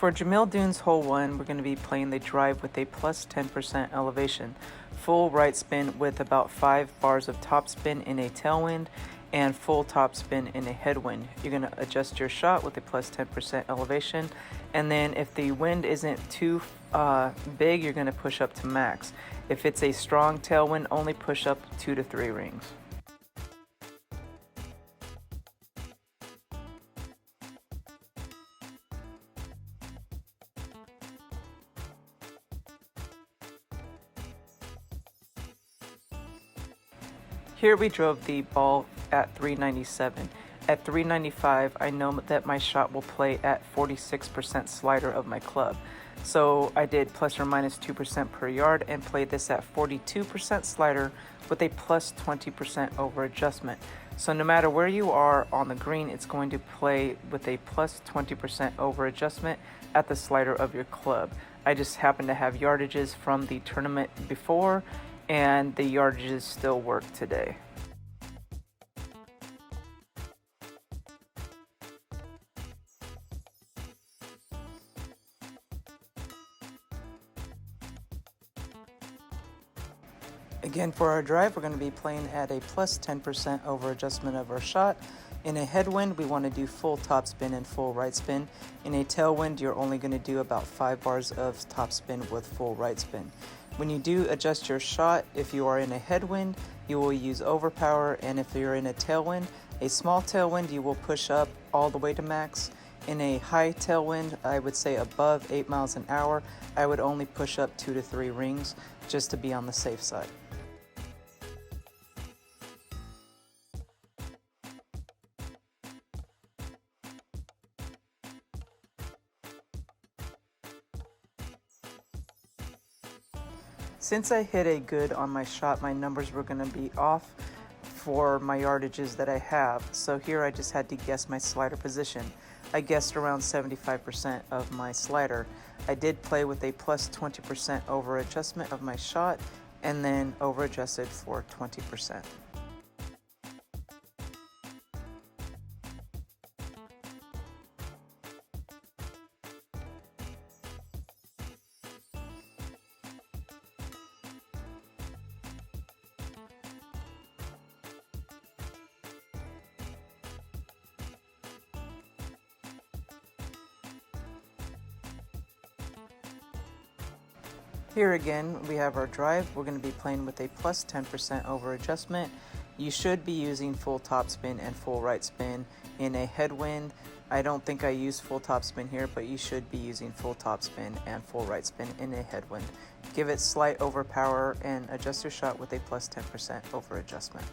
For Jamil Dune's hole 1, we're going to be playing the drive with a plus 10% elevation. Full right spin with about 5 bars of topspin in a tailwind and full topspin in a headwind. You're going to adjust your shot with a plus 10% elevation, and then if the wind isn't too big, you're going to push up to max. If it's a strong tailwind, only push up 2 to 3 rings. Here we drove the ball at 397. At 395, I know that my shot will play at 46% slider of my club. So I did plus or minus 2% per yard and played this at 42% slider with a plus 20% over adjustment. So no matter where you are on the green, it's going to play with a plus 20% over adjustment at the slider of your club. I just happen to have yardages from the tournament before, and the yardages still work today. Again, for our drive, we're going to be playing at a plus 10% over adjustment of our shot. In a headwind, we want to do full topspin and full right spin. In a tailwind, you're only going to do about 5 bars of topspin with full right spin. When you do adjust your shot, if you are in a headwind, you will use overpower, and if you're in a tailwind, a small tailwind, you will push up all the way to max. In a high tailwind, I would say above 8 miles an hour, I would only push up 2 to 3 rings just to be on the safe side. Since I hit a good on my shot, my numbers were going to be off for my yardages that I have. So here I just had to guess my slider position. I guessed around 75% of my slider. I did play with a plus 20% over adjustment of my shot and then over adjusted for 20%. Here again, we have our drive. We're going to be playing with a plus 10% over adjustment. You should be using full topspin and full right spin in a headwind. I don't think I use full topspin here, but you should be using full topspin and full right spin in a headwind. Give it slight overpower and adjust your shot with a plus 10% over adjustment.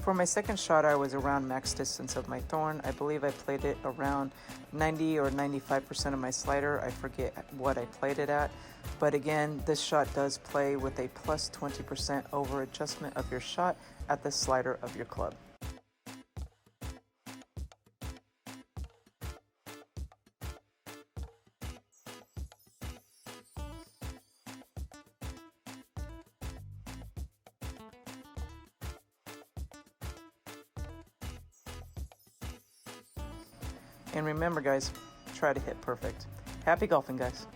For my second shot, I was around max distance of my thorn. I believe I played it around 90 or 95% of my slider. I forget what I played it at. But again, this shot does play with a plus 20% over adjustment of your shot at the slider of your club. And remember guys, try to hit perfect. Happy golfing guys.